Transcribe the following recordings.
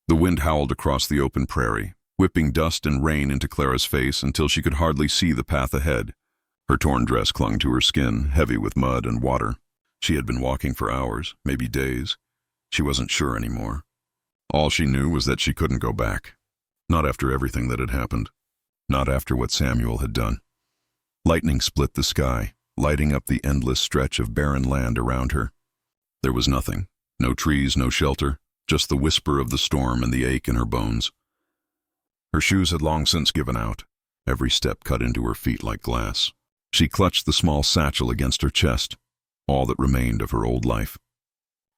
The wind howled across the open prairie, whipping dust and rain into Clara's face until she could hardly see the path ahead. Her torn dress clung to her skin, heavy with mud and water. She had been walking for hours, maybe days. She wasn't sure anymore. All she knew was that she couldn't go back. Not after everything that had happened. Not after what Samuel had done. Lightning split the sky, lighting up the endless stretch of barren land around her. There was nothing. No trees, no shelter, just the whisper of the storm and the ache in her bones. Her shoes had long since given out, every step cut into her feet like glass. She clutched the small satchel against her chest, all that remained of her old life.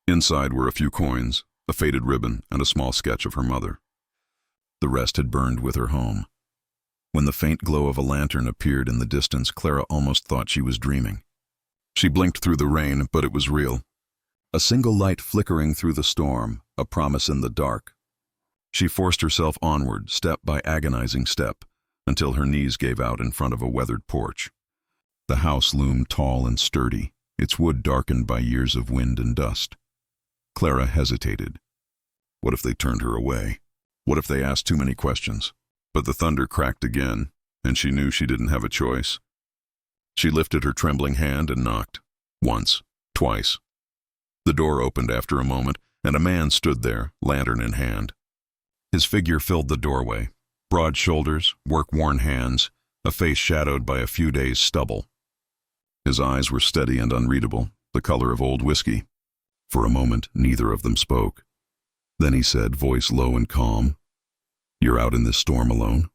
Inside were a few coins, a faded ribbon, and a small sketch of her mother. The rest had burned with her home. When the faint glow of a lantern appeared in the distance, Clara almost thought she was dreaming. She blinked through the rain, but it was real. A single light flickering through the storm, a promise in the dark. She forced herself onward, step by agonizing step, until her knees gave out in front of a weathered porch. The house loomed tall and sturdy, its wood darkened by years of wind and dust. Clara hesitated. What if they turned her away? What if they asked too many questions? But the thunder cracked again, and she knew she didn't have a choice. She lifted her trembling hand and knocked. Once, twice. The door opened after a moment, and a man stood there, lantern in hand. His figure filled the doorway. Broad shoulders, work-worn hands, a face shadowed by a few days' stubble. His eyes were steady and unreadable, the color of old whiskey. For a moment, neither of them spoke. Then he said, voice low and calm, "You're out in this storm alone?"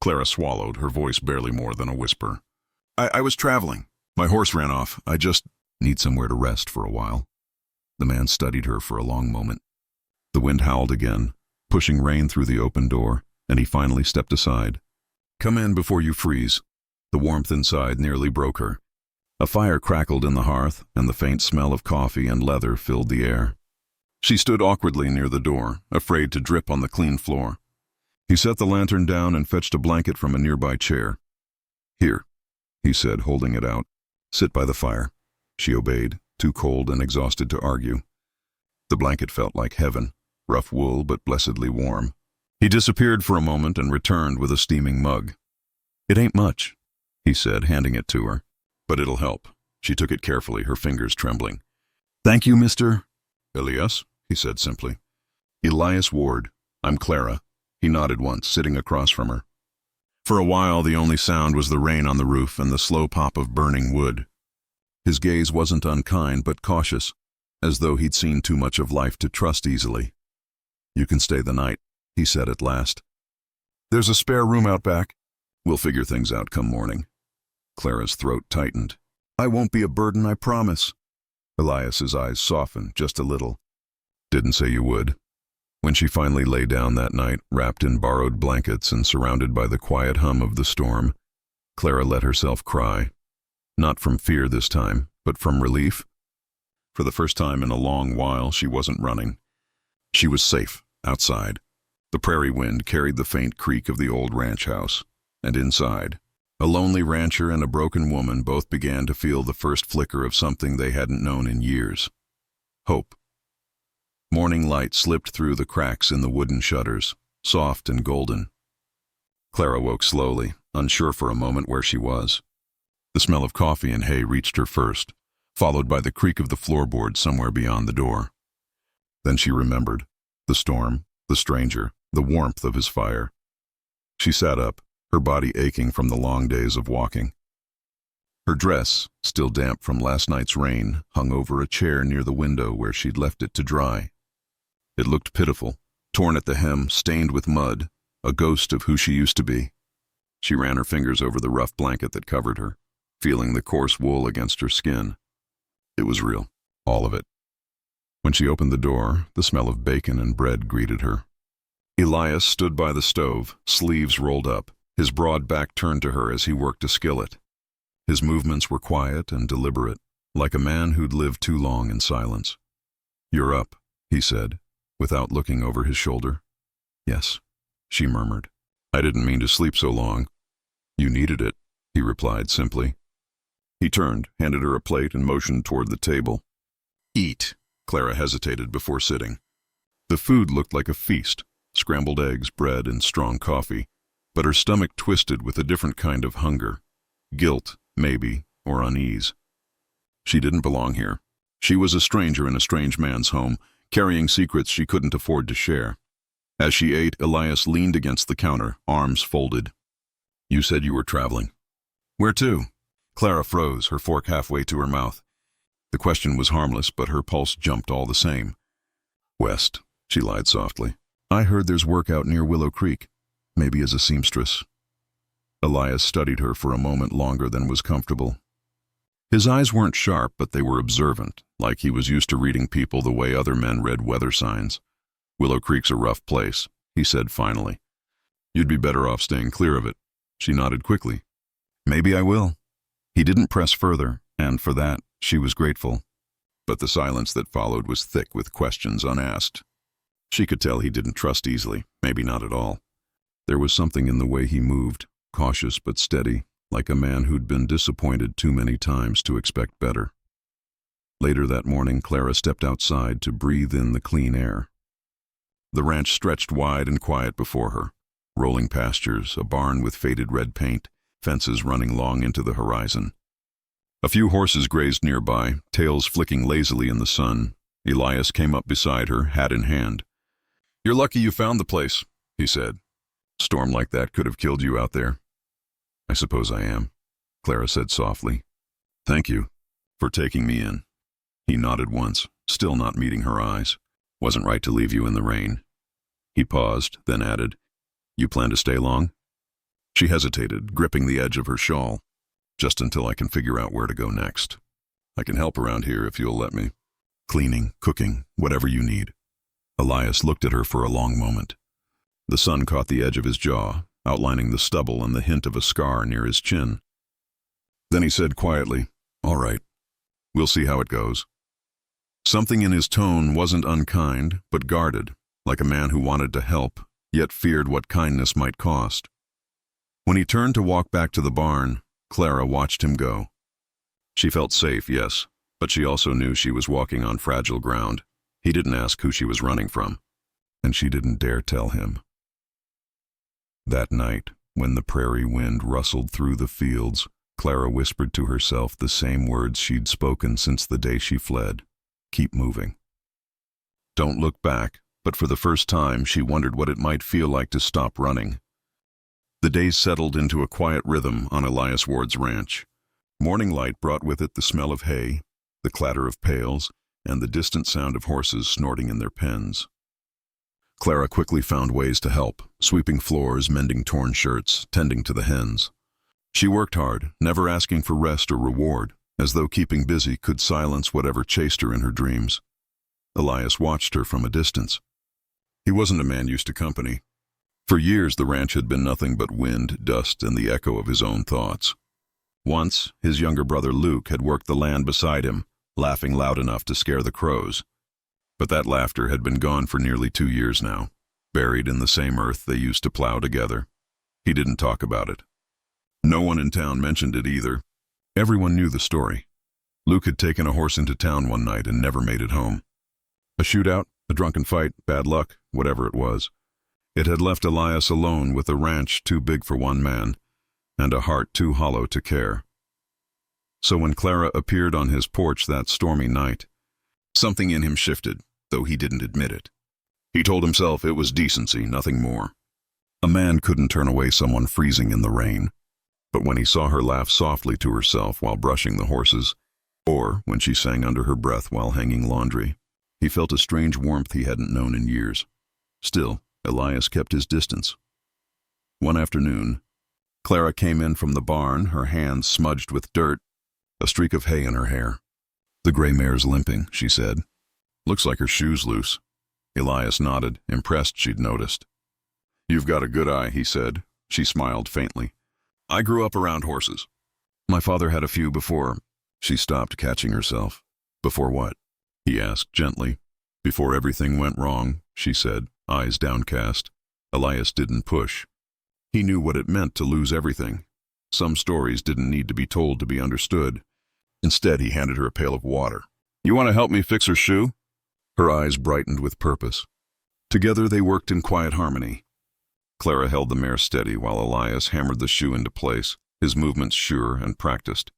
Clara swallowed, her voice barely more than a whisper. I was traveling. My horse ran off. I just need somewhere to rest for a while." The man studied her for a long moment. The wind howled again, pushing rain through the open door, and he finally stepped aside. "Come in before you freeze." The warmth inside nearly broke her. A fire crackled in the hearth, and the faint smell of coffee and leather filled the air. She stood awkwardly near the door, afraid to drip on the clean floor. He set the lantern down and fetched a blanket from a nearby chair. "Here," he said, holding it out. "Sit by the fire." She obeyed, too cold and exhausted to argue. The blanket felt like heaven, rough wool but blessedly warm. He disappeared for a moment and returned with a steaming mug. "It ain't much," he said, handing it to her. "But it'll help." She took it carefully, her fingers trembling. "Thank you, Mr. Elias," he said simply. "Elias Ward. I'm Clara." He nodded once, sitting across from her. For a while, the only sound was the rain on the roof and the slow pop of burning wood. His gaze wasn't unkind, but cautious, as though he'd seen too much of life to trust easily. "You can stay the night," he said at last. "There's a spare room out back. We'll figure things out come morning." Clara's throat tightened. "I won't be a burden, I promise." Elias's eyes softened just a little. "Didn't say you would." When she finally lay down that night, wrapped in borrowed blankets and surrounded by the quiet hum of the storm, Clara let herself cry. Not from fear this time, but from relief. For the first time in a long while, she wasn't running. She was safe, outside. The prairie wind carried the faint creak of the old ranch house. And inside, a lonely rancher and a broken woman both began to feel the first flicker of something they hadn't known in years. Hope. Morning light slipped through the cracks in the wooden shutters, soft and golden. Clara woke slowly, unsure for a moment where she was. The smell of coffee and hay reached her first, followed by the creak of the floorboard somewhere beyond the door. Then she remembered. The storm, the stranger, the warmth of his fire. She sat up, her body aching from the long days of walking. Her dress, still damp from last night's rain, hung over a chair near the window where she'd left it to dry. It looked pitiful, torn at the hem, stained with mud, a ghost of who she used to be. She ran her fingers over the rough blanket that covered her, feeling the coarse wool against her skin. It was real, all of it. When she opened the door, the smell of bacon and bread greeted her. Elias stood by the stove, sleeves rolled up, his broad back turned to her as he worked a skillet. His movements were quiet and deliberate, like a man who'd lived too long in silence. "You're up," he said, without looking over his shoulder. "Yes," she murmured. "I didn't mean to sleep so long." "You needed it," he replied simply. He turned, handed her a plate, and motioned toward the table. "Eat." Clara hesitated before sitting. The food looked like a feast, scrambled eggs, bread, and strong coffee, but her stomach twisted with a different kind of hunger. Guilt, maybe, or unease. She didn't belong here. She was a stranger in a strange man's home, carrying secrets she couldn't afford to share. As she ate, Elias leaned against the counter, arms folded. "You said you were traveling." "Where to?" Clara froze, her fork halfway to her mouth. The question was harmless, but her pulse jumped all the same. "West," she lied softly. "I heard there's work out near Willow Creek, maybe as a seamstress." Elias studied her for a moment longer than was comfortable. His eyes weren't sharp, but they were observant, like he was used to reading people the way other men read weather signs. "Willow Creek's a rough place," he said finally. "You'd be better off staying clear of it." She nodded quickly. "Maybe I will." He didn't press further, and for that, she was grateful. But the silence that followed was thick with questions unasked. She could tell he didn't trust easily, maybe not at all. There was something in the way he moved, cautious but steady, like a man who'd been disappointed too many times to expect better. Later that morning, Clara stepped outside to breathe in the clean air. The ranch stretched wide and quiet before her. Rolling pastures, a barn with faded red paint, fences running long into the horizon. A few horses grazed nearby, tails flicking lazily in the sun. Elias came up beside her, hat in hand. "You're lucky you found the place," he said. "Storm like that could have killed you out there." "I suppose I am," Clara said softly. "Thank you for taking me in." He nodded once, still not meeting her eyes. "Wasn't right to leave you in the rain." He paused, then added, "You plan to stay long?" She hesitated, gripping the edge of her shawl. "Just until I can figure out where to go next. I can help around here if you'll let me. Cleaning, cooking, whatever you need." Elias looked at her for a long moment. The sun caught the edge of his jaw, outlining the stubble and the hint of a scar near his chin. Then he said quietly, "All right, we'll see how it goes." Something in his tone wasn't unkind, but guarded, like a man who wanted to help, yet feared what kindness might cost. When he turned to walk back to the barn, Clara watched him go. She felt safe, yes, but she also knew she was walking on fragile ground. He didn't ask who she was running from, and she didn't dare tell him. That night, when the prairie wind rustled through the fields, Clara whispered to herself the same words she'd spoken since the day she fled. Keep moving. Don't look back, but for the first time she wondered what it might feel like to stop running. The days settled into a quiet rhythm on Elias Ward's ranch. Morning light brought with it the smell of hay, the clatter of pails, and the distant sound of horses snorting in their pens. Clara quickly found ways to help, sweeping floors, mending torn shirts, tending to the hens. She worked hard, never asking for rest or reward, as though keeping busy could silence whatever chased her in her dreams. Elias watched her from a distance. He wasn't a man used to company. For years the ranch had been nothing but wind, dust, and the echo of his own thoughts. Once, his younger brother Luke had worked the land beside him, laughing loud enough to scare the crows. But that laughter had been gone for nearly 2 years now, buried in the same earth they used to plow together. He didn't talk about it. No one in town mentioned it either. Everyone knew the story. Luke had taken a horse into town one night and never made it home. A shootout, a drunken fight, bad luck, whatever it was. It had left Elias alone with a ranch too big for one man, and a heart too hollow to care. So when Clara appeared on his porch that stormy night, something in him shifted, though he didn't admit it. He told himself it was decency, nothing more. A man couldn't turn away someone freezing in the rain. But when he saw her laugh softly to herself while brushing the horses, or when she sang under her breath while hanging laundry, he felt a strange warmth he hadn't known in years. Still, Elias kept his distance. One afternoon, Clara came in from the barn, her hands smudged with dirt, a streak of hay in her hair. "The gray mare's limping," she said. "Looks like her shoe's loose." Elias nodded, impressed she'd noticed. "You've got a good eye," he said. She smiled faintly. "I grew up around horses. My father had a few before." She stopped, catching herself. "Before what?" he asked gently. "Before everything went wrong," she said, eyes downcast. Elias didn't push. He knew what it meant to lose everything. Some stories didn't need to be told to be understood. Instead, he handed her a pail of water. "You want to help me fix her shoe?" Her eyes brightened with purpose. Together they worked in quiet harmony. Clara held the mare steady while Elias hammered the shoe into place, his movements sure and practiced.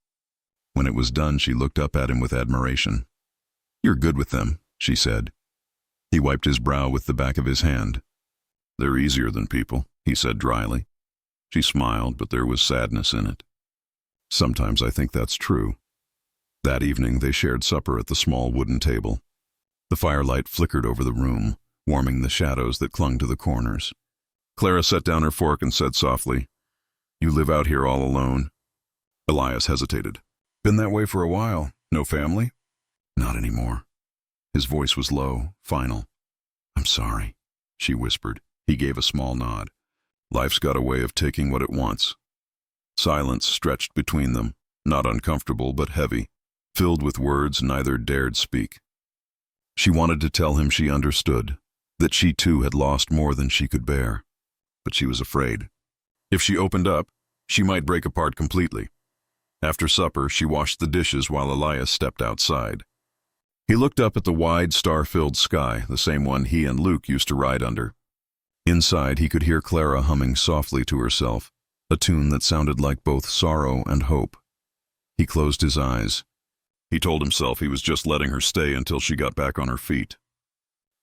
When it was done, she looked up at him with admiration. "You're good with them," she said. He wiped his brow with the back of his hand. "They're easier than people," he said dryly. She smiled, but there was sadness in it. "Sometimes I think that's true." That evening they shared supper at the small wooden table. The firelight flickered over the room, warming the shadows that clung to the corners. Clara set down her fork and said softly, "You live out here all alone?" Elias hesitated. "Been that way for a while. No family?" "Not anymore." His voice was low, final. "I'm sorry," she whispered. He gave a small nod. "Life's got a way of taking what it wants." Silence stretched between them, not uncomfortable but heavy, filled with words neither dared speak. She wanted to tell him she understood, that she too had lost more than she could bear. But she was afraid. If she opened up, she might break apart completely. After supper, she washed the dishes while Elias stepped outside. He looked up at the wide, star-filled sky, the same one he and Luke used to ride under. Inside, he could hear Clara humming softly to herself, a tune that sounded like both sorrow and hope. He closed his eyes. He told himself he was just letting her stay until she got back on her feet.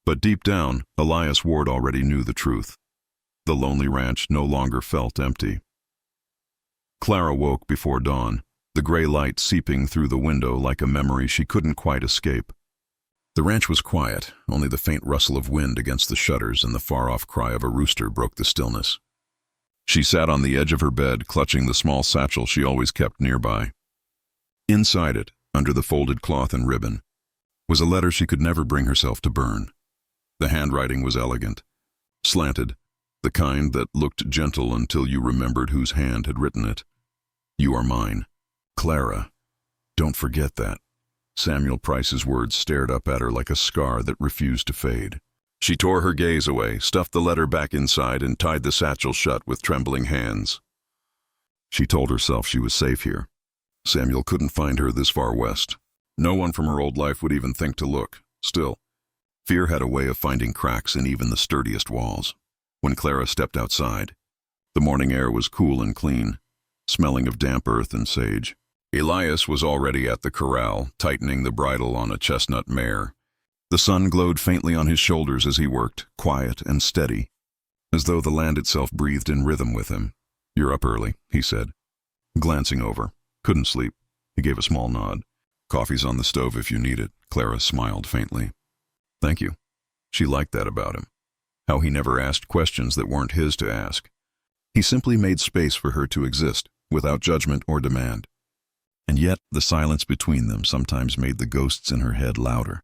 But deep down, Elias Ward already knew the truth. The lonely ranch no longer felt empty. Clara woke before dawn, the gray light seeping through the window like a memory she couldn't quite escape. The ranch was quiet, only the faint rustle of wind against the shutters and the far-off cry of a rooster broke the stillness. She sat on the edge of her bed, clutching the small satchel she always kept nearby. Inside it, under the folded cloth and ribbon, was a letter she could never bring herself to burn. The handwriting was elegant, slanted, the kind that looked gentle until you remembered whose hand had written it. "You are mine. Clara. Don't forget that." Samuel Price's words stared up at her like a scar that refused to fade. She tore her gaze away, stuffed the letter back inside, and tied the satchel shut with trembling hands. She told herself she was safe here. Samuel couldn't find her this far west. No one from her old life would even think to look. Still, fear had a way of finding cracks in even the sturdiest walls. When Clara stepped outside, the morning air was cool and clean, smelling of damp earth and sage. Elias was already at the corral, tightening the bridle on a chestnut mare. The sun glowed faintly on his shoulders as he worked, quiet and steady, as though the land itself breathed in rhythm with him. "You're up early," he said, glancing over. "Couldn't sleep." He gave a small nod. "Coffee's on the stove if you need it." Clara smiled faintly. "Thank you." She liked that about him. How he never asked questions that weren't his to ask. He simply made space for her to exist, without judgment or demand. And yet, the silence between them sometimes made the ghosts in her head louder.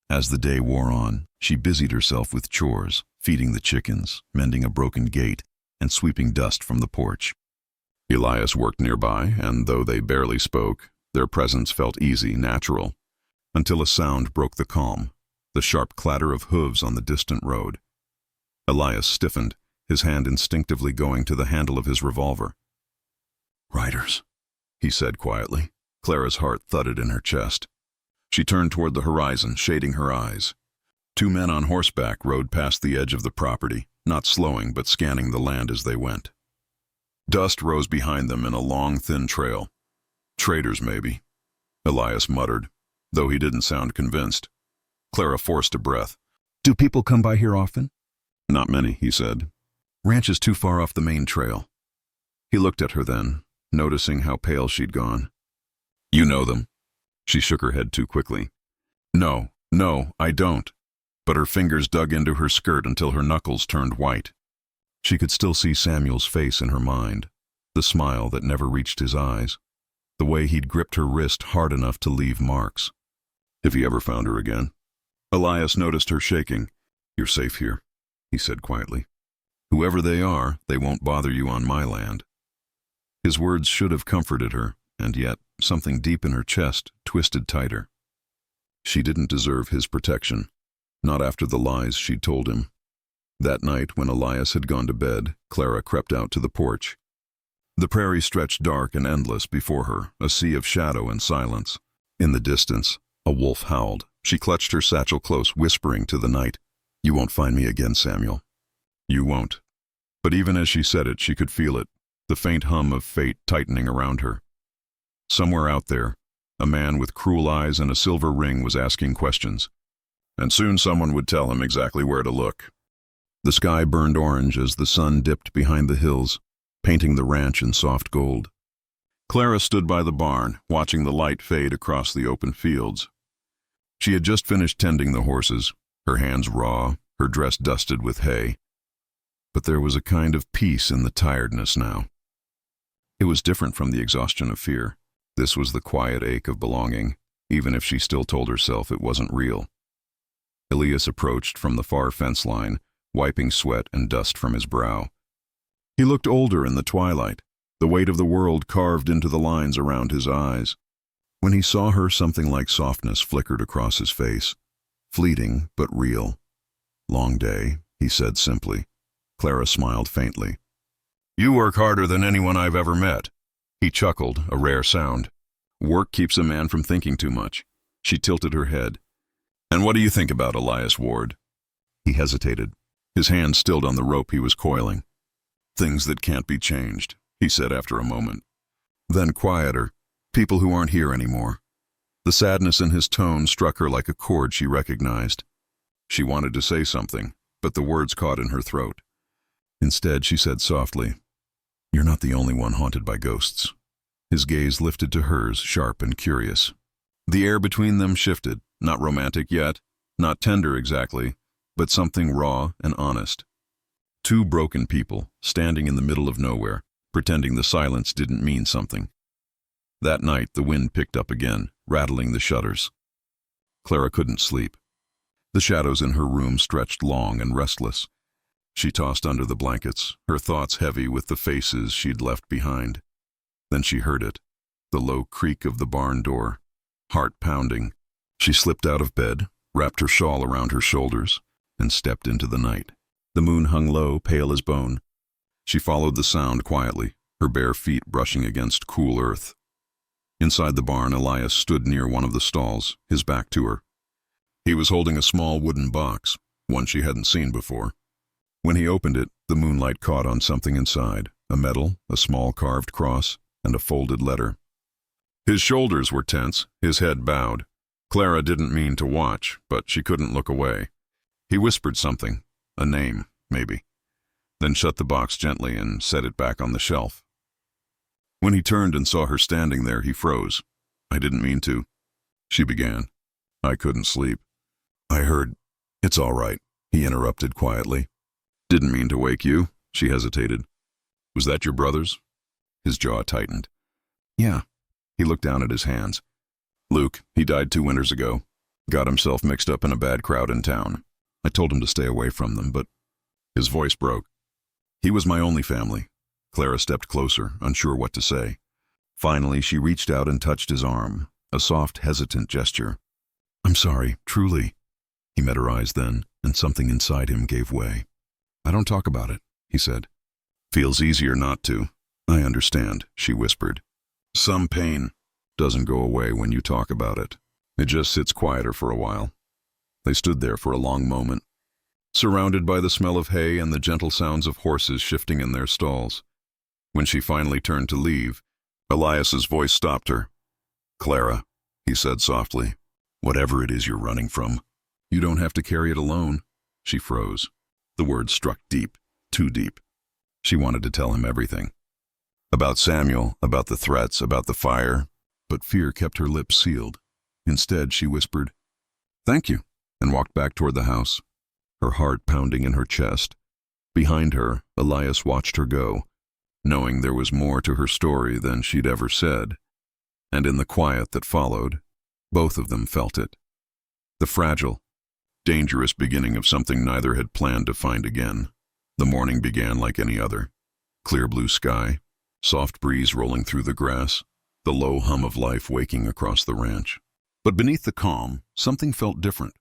As the day wore on, she busied herself with chores, feeding the chickens, mending a broken gate, and sweeping dust from the porch. Elias worked nearby, and though they barely spoke, their presence felt easy, natural, until a sound broke the calm, the sharp clatter of hooves on the distant road. Elias stiffened, his hand instinctively going to the handle of his revolver. "Riders," he said quietly. Clara's heart thudded in her chest. She turned toward the horizon, shading her eyes. 2 men on horseback rode past the edge of the property, not slowing but scanning the land as they went. Dust rose behind them in a long, thin trail. "Traders, maybe," Elias muttered, though he didn't sound convinced. Clara forced a breath. "Do people come by here often?" "Not many," he said. "Ranch is too far off the main trail." He looked at her then, noticing how pale she'd gone. "You know them?" She shook her head too quickly. No, I don't." But her fingers dug into her skirt until her knuckles turned white. She could still see Samuel's face in her mind, the smile that never reached his eyes, the way he'd gripped her wrist hard enough to leave marks. "If he ever found her again." Elias noticed her shaking. "You're safe here," he said quietly. "Whoever they are, they won't bother you on my land." His words should have comforted her, and yet something deep in her chest twisted tighter. She didn't deserve his protection, not after the lies she'd told him. That night, when Elias had gone to bed, Clara crept out to the porch. The prairie stretched dark and endless before her, a sea of shadow and silence. In the distance, a wolf howled. She clutched her satchel close, whispering to the night, You won't find me again, Samuel. You won't. But even as she said it, she could feel it, the faint hum of fate tightening around her. Somewhere out there, a man with cruel eyes and a silver ring was asking questions. And soon someone would tell him exactly where to look. The sky burned orange as the sun dipped behind the hills, painting the ranch in soft gold. Clara stood by the barn, watching the light fade across the open fields. She had just finished tending the horses, her hands raw, her dress dusted with hay. But there was a kind of peace in the tiredness now. It was different from the exhaustion of fear. This was the quiet ache of belonging, even if she still told herself it wasn't real. Elias approached from the far fence line, wiping sweat and dust from his brow. He looked older in the twilight, the weight of the world carved into the lines around his eyes. When he saw her, something like softness flickered across his face. Fleeting, but real. "Long day," he said simply. Clara smiled faintly. "You work harder than anyone I've ever met." He chuckled, a rare sound. "Work keeps a man from thinking too much." She tilted her head. "And what do you think about Elias Ward?" He hesitated, his hand stilled on the rope he was coiling. "Things that can't be changed," he said after a moment. Then quieter, "People who aren't here anymore." The sadness in his tone struck her like a chord she recognized. She wanted to say something, but the words caught in her throat. Instead, she said softly, "You're not the only one haunted by ghosts." His gaze lifted to hers, sharp and curious. The air between them shifted, not romantic yet, not tender exactly, but something raw and honest. Two broken people, standing in the middle of nowhere, pretending the silence didn't mean something. That night, the wind picked up again, rattling the shutters. Clara couldn't sleep. The shadows in her room stretched long and restless. She tossed under the blankets, her thoughts heavy with the faces she'd left behind. Then she heard it, the low creak of the barn door, heart pounding. She slipped out of bed, wrapped her shawl around her shoulders, and stepped into the night. The moon hung low, pale as bone. She followed the sound quietly, her bare feet brushing against cool earth. Inside the barn, Elias stood near one of the stalls, his back to her. He was holding a small wooden box, one she hadn't seen before. When he opened it, the moonlight caught on something inside, a medal, a small carved cross, and a folded letter. His shoulders were tense, his head bowed. Clara didn't mean to watch, but she couldn't look away. He whispered something, a name, maybe, then shut the box gently and set it back on the shelf. When he turned and saw her standing there, he froze. "I didn't mean to," she began. "I couldn't sleep. I heard—" "It's all right," he interrupted quietly. "Didn't mean to wake you," she hesitated. "Was that your brother's?" His jaw tightened. "Yeah." He looked down at his hands. "Luke, he died 2 winters ago. Got himself mixed up in a bad crowd in town. I told him to stay away from them, but—" His voice broke. "He was my only family." Clara stepped closer, unsure what to say. Finally, she reached out and touched his arm, a soft, hesitant gesture. "I'm sorry, truly." He met her eyes then, and something inside him gave way. "I don't talk about it," he said. "Feels easier not to." "I understand," she whispered. "Some pain doesn't go away when you talk about it. It just sits quieter for a while." They stood there for a long moment, surrounded by the smell of hay and the gentle sounds of horses shifting in their stalls. When she finally turned to leave, Elias's voice stopped her. "Clara," he said softly, "whatever it is you're running from, you don't have to carry it alone." She froze. The words struck deep, too deep. She wanted to tell him everything. About Samuel, about the threats, about the fire, but fear kept her lips sealed. Instead, she whispered, "Thank you," and walked back toward the house, her heart pounding in her chest. Behind her, Elias watched her go, knowing there was more to her story than she'd ever said. And in the quiet that followed, both of them felt it. The fragile, dangerous beginning of something neither had planned to find again. The morning began like any other. Clear blue sky, soft breeze rolling through the grass, the low hum of life waking across the ranch. But beneath the calm, something felt different.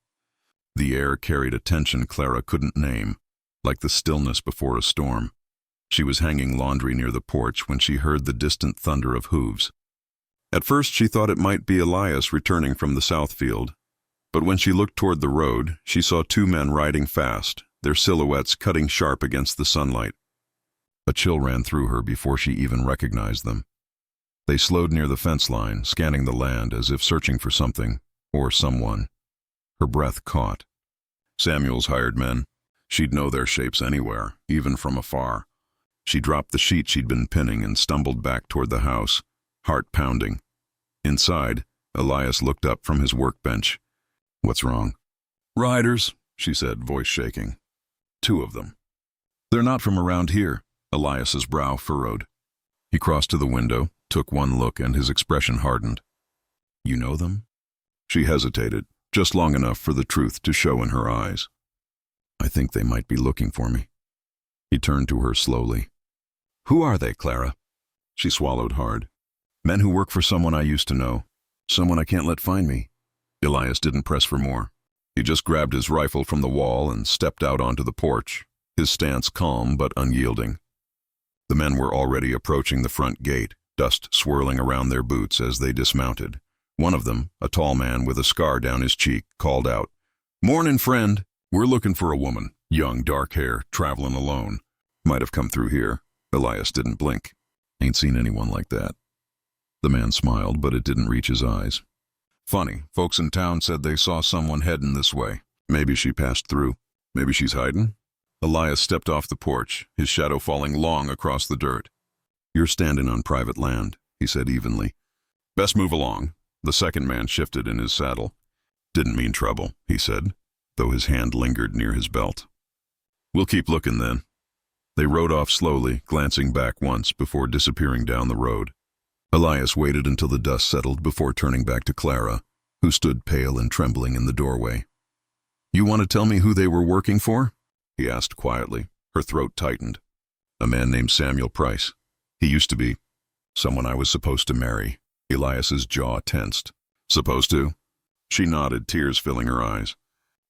The air carried a tension Clara couldn't name, like the stillness before a storm. She was hanging laundry near the porch when she heard the distant thunder of hooves. At first she thought it might be Elias returning from the south field, But when she looked toward the road, she saw two men riding fast, their silhouettes cutting sharp against the sunlight. A chill ran through her before she even recognized them. They slowed near the fence line, scanning the land as if searching for something, or someone. Her breath caught. Samuel's hired men. She'd know their shapes anywhere, even from afar. She dropped the sheet she'd been pinning and stumbled back toward the house, heart pounding. Inside, Elias looked up from his workbench. "What's wrong?" "Riders," she said, voice shaking. "Two of them. They're not from around here." Elias's brow furrowed. He crossed to the window, took one look, and his expression hardened. "You know them?" She hesitated, just long enough for the truth to show in her eyes. "I think they might be looking for me." He turned to her slowly. "Who are they, Clara?" She swallowed hard. "Men who work for someone I used to know. Someone I can't let find me." Elias didn't press for more. He just grabbed his rifle from the wall and stepped out onto the porch, his stance calm but unyielding. The men were already approaching the front gate, dust swirling around their boots as they dismounted. One of them, a tall man with a scar down his cheek, called out, "Mornin', friend. We're looking for a woman, young, dark hair, traveling alone. Might have come through here." Elias didn't blink. "Ain't seen anyone like that." The man smiled, but it didn't reach his eyes. "Funny, folks in town said they saw someone heading this way. Maybe she passed through. Maybe she's hiding?" Elias stepped off the porch, his shadow falling long across the dirt. "You're standing on private land," he said evenly. "Best move along." The second man shifted in his saddle. "Didn't mean trouble," he said, though his hand lingered near his belt. "We'll keep looking then." They rode off slowly, glancing back once before disappearing down the road. Elias waited until the dust settled before turning back to Clara, who stood pale and trembling in the doorway. "You want to tell me who they were working for?" he asked quietly. Her throat tightened. "A man named Samuel Price. He used to be someone I was supposed to marry." Elias's jaw tensed. "Supposed to?" She nodded, tears filling her eyes.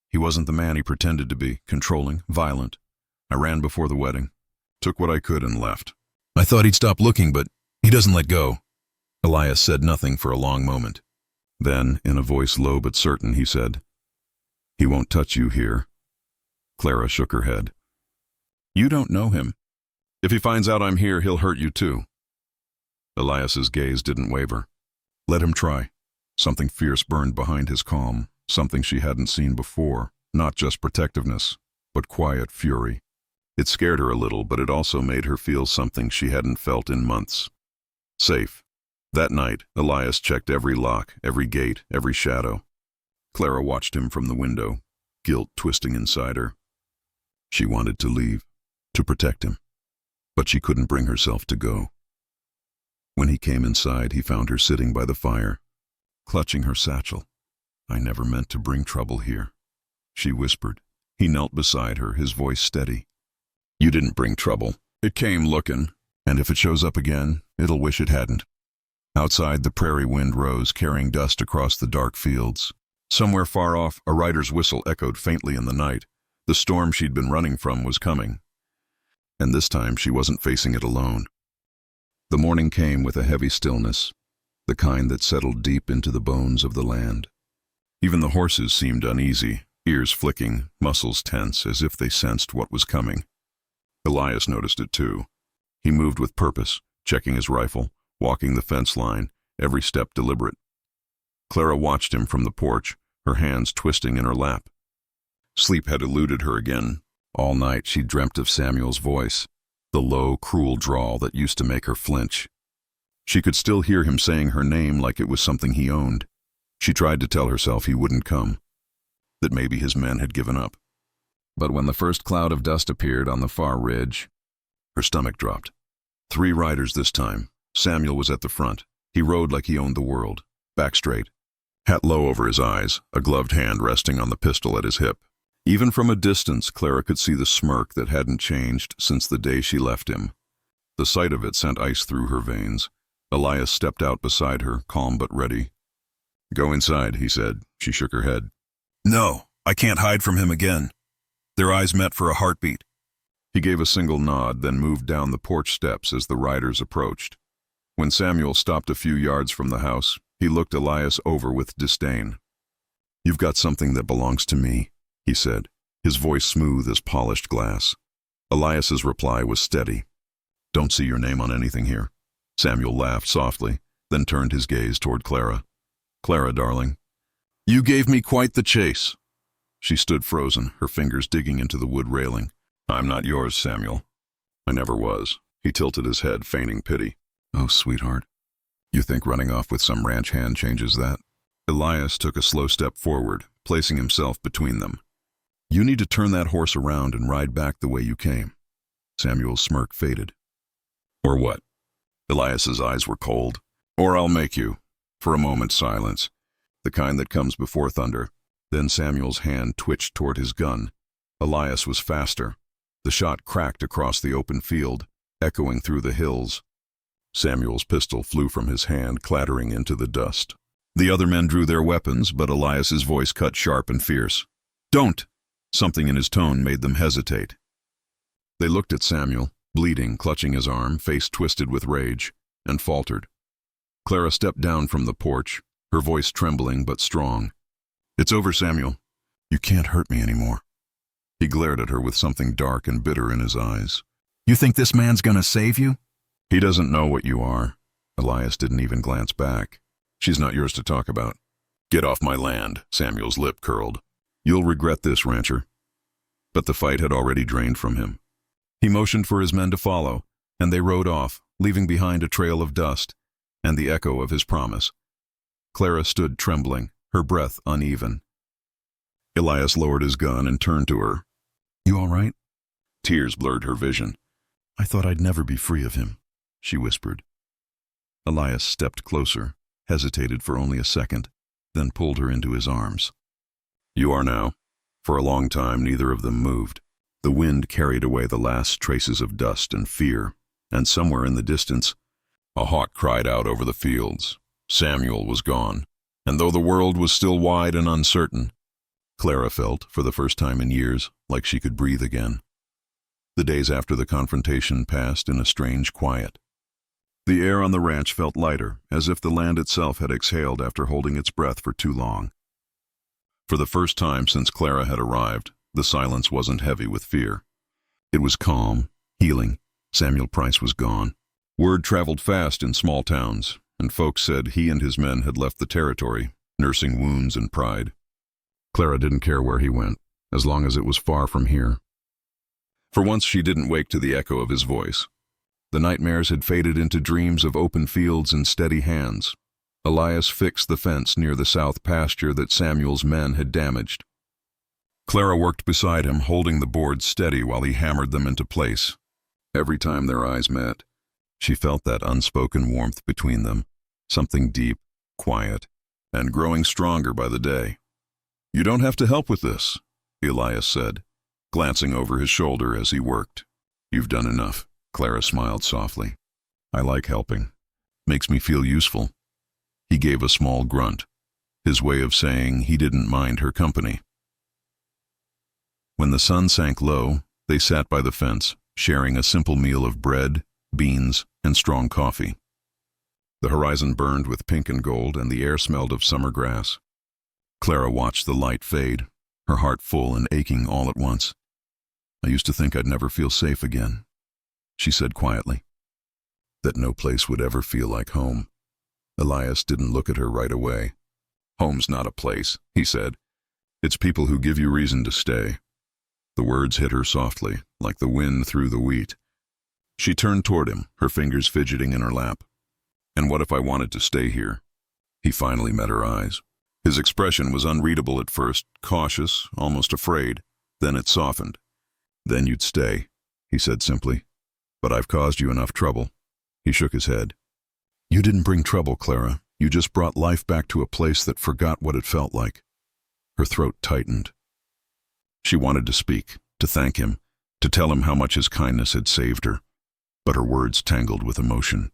"He wasn't the man he pretended to be, controlling, violent. I ran before the wedding, took what I could and left. I thought he'd stop looking, but he doesn't let go." Elias said nothing for a long moment. Then, in a voice low but certain, he said, "He won't touch you here." Clara shook her head. "You don't know him. If he finds out I'm here, he'll hurt you too." Elias's gaze didn't waver. "Let him try." Something fierce burned behind his calm, something she hadn't seen before, not just protectiveness, but quiet fury. It scared her a little, but it also made her feel something she hadn't felt in months. Safe. That night, Elias checked every lock, every gate, every shadow. Clara watched him from the window, guilt twisting inside her. She wanted to leave, to protect him, but she couldn't bring herself to go. When he came inside, he found her sitting by the fire, clutching her satchel. "I never meant to bring trouble here," she whispered. He knelt beside her, his voice steady. "You didn't bring trouble. It came looking, and if it shows up again, it'll wish it hadn't." Outside, the prairie wind rose, carrying dust across the dark fields. Somewhere far off, a rider's whistle echoed faintly in the night. The storm she'd been running from was coming. And this time she wasn't facing it alone. The morning came with a heavy stillness, the kind that settled deep into the bones of the land. Even the horses seemed uneasy, ears flicking, muscles tense, as if they sensed what was coming. Elias noticed it too. He moved with purpose, checking his rifle, walking the fence line, every step deliberate. Clara watched him from the porch, her hands twisting in her lap. Sleep had eluded her again. All night she dreamt of Samuel's voice, the low, cruel drawl that used to make her flinch. She could still hear him saying her name like it was something he owned. She tried to tell herself he wouldn't come, that maybe his men had given up. But when the first cloud of dust appeared on the far ridge, her stomach dropped. 3 riders this time. Samuel was at the front. He rode like he owned the world, back straight, hat low over his eyes, a gloved hand resting on the pistol at his hip. Even from a distance, Clara could see the smirk that hadn't changed since the day she left him. The sight of it sent ice through her veins. Elias stepped out beside her, calm but ready. "Go inside," he said. She shook her head. "No, I can't hide from him again." Their eyes met for a heartbeat. He gave a single nod, then moved down the porch steps as the riders approached. When Samuel stopped a few yards from the house, he looked Elias over with disdain. "You've got something that belongs to me," he said, his voice smooth as polished glass. Elias's reply was steady. "Don't see your name on anything here." Samuel laughed softly, then turned his gaze toward Clara. "Clara, darling, you gave me quite the chase." She stood frozen, her fingers digging into the wood railing. "I'm not yours, Samuel." "I never was." He tilted his head, feigning pity. "Oh, sweetheart. You think running off with some ranch hand changes that?" Elias took a slow step forward, placing himself between them. "You need to turn that horse around and ride back the way you came." Samuel's smirk faded. "Or what?" Elias's eyes were cold. "Or I'll make you." For a moment, silence, the kind that comes before thunder. Then Samuel's hand twitched toward his gun. Elias was faster. The shot cracked across the open field, echoing through the hills. Samuel's pistol flew from his hand, clattering into the dust. The other men drew their weapons, but Elias's voice cut sharp and fierce. "Don't!" Something in his tone made them hesitate. They looked at Samuel, bleeding, clutching his arm, face twisted with rage, and faltered. Clara stepped down from the porch, her voice trembling but strong. "It's over, Samuel. You can't hurt me anymore." He glared at her with something dark and bitter in his eyes. "You think this man's gonna save you?" "He doesn't know what you are." Elias didn't even glance back. "She's not yours to talk about." "Get off my land," Samuel's lip curled. "You'll regret this, rancher." But the fight had already drained from him. He motioned for his men to follow, and they rode off, leaving behind a trail of dust and the echo of his promise. Clara stood trembling, her breath uneven. Elias lowered his gun and turned to her. "You all right?" Tears blurred her vision. "I thought I'd never be free of him," she whispered. Elias stepped closer, hesitated for only a second, then pulled her into his arms. "You are now." For a long time, neither of them moved. The wind carried away the last traces of dust and fear, and somewhere in the distance, a hawk cried out over the fields. Samuel was gone, and though the world was still wide and uncertain, Clara felt, for the first time in years, like she could breathe again. The days after the confrontation passed in a strange quiet. The air on the ranch felt lighter, as if the land itself had exhaled after holding its breath for too long. For the first time since Clara had arrived, the silence wasn't heavy with fear. It was calm, healing. Samuel Price was gone. Word traveled fast in small towns, and folks said he and his men had left the territory, nursing wounds and pride. Clara didn't care where he went, as long as it was far from here. For once she didn't wake to the echo of his voice. The nightmares had faded into dreams of open fields and steady hands. Elias fixed the fence near the south pasture that Samuel's men had damaged. Clara worked beside him, holding the boards steady while he hammered them into place. Every time their eyes met, she felt that unspoken warmth between them, something deep, quiet, and growing stronger by the day. "You don't have to help with this," Elias said, glancing over his shoulder as he worked. "You've done enough." Clara smiled softly. "I like helping. Makes me feel useful." He gave a small grunt, his way of saying he didn't mind her company. When the sun sank low, they sat by the fence, sharing a simple meal of bread, beans, and strong coffee. The horizon burned with pink and gold, and the air smelled of summer grass. Clara watched the light fade, her heart full and aching all at once. "I used to think I'd never feel safe again," she said quietly. "That no place would ever feel like home." Elias didn't look at her right away. "Home's not a place," he said. "It's people who give you reason to stay." The words hit her softly, like the wind through the wheat. She turned toward him, her fingers fidgeting in her lap. "And what if I wanted to stay here?" He finally met her eyes. His expression was unreadable at first, cautious, almost afraid. Then it softened. "Then you'd stay," he said simply. "But I've caused you enough trouble." He shook his head. "You didn't bring trouble, Clara. You just brought life back to a place that forgot what it felt like." Her throat tightened. She wanted to speak, to thank him, to tell him how much his kindness had saved her, but her words tangled with emotion.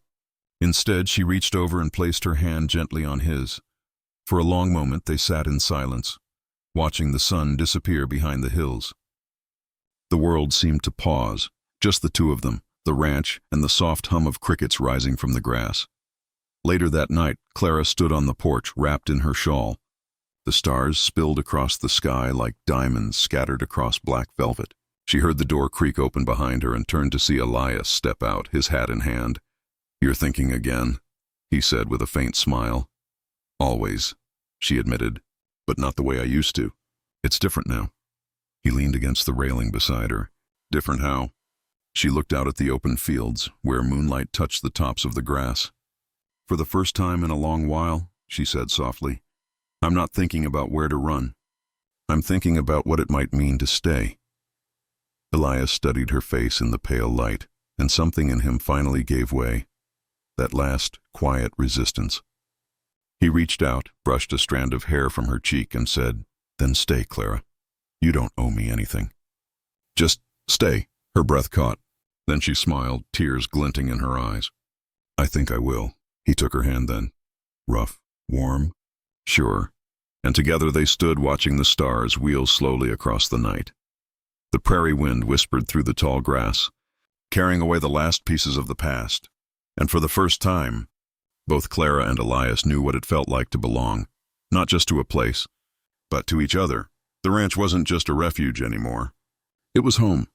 Instead, she reached over and placed her hand gently on his. For a long moment they sat in silence, watching the sun disappear behind the hills. The world seemed to pause, just the two of them, the ranch and the soft hum of crickets rising from the grass. Later that night, Clara stood on the porch, wrapped in her shawl. The stars spilled across the sky like diamonds scattered across black velvet. She heard the door creak open behind her and turned to see Elias step out, his hat in hand. "You're thinking again," he said with a faint smile. "Always," she admitted, "but not the way I used to. It's different now." He leaned against the railing beside her. "Different how?" She looked out at the open fields, where moonlight touched the tops of the grass. "For the first time in a long while," she said softly, "I'm not thinking about where to run. I'm thinking about what it might mean to stay." Elias studied her face in the pale light, and something in him finally gave way. That last, quiet resistance. He reached out, brushed a strand of hair from her cheek, and said, "Then stay, Clara. You don't owe me anything." "Just stay." Her breath caught. Then she smiled, tears glinting in her eyes. "I think I will." He took her hand then. "Rough, warm?" "Sure." And together they stood watching the stars wheel slowly across the night. The prairie wind whispered through the tall grass, carrying away the last pieces of the past. And for the first time, both Clara and Elias knew what it felt like to belong, not just to a place, but to each other. The ranch wasn't just a refuge anymore. It was home.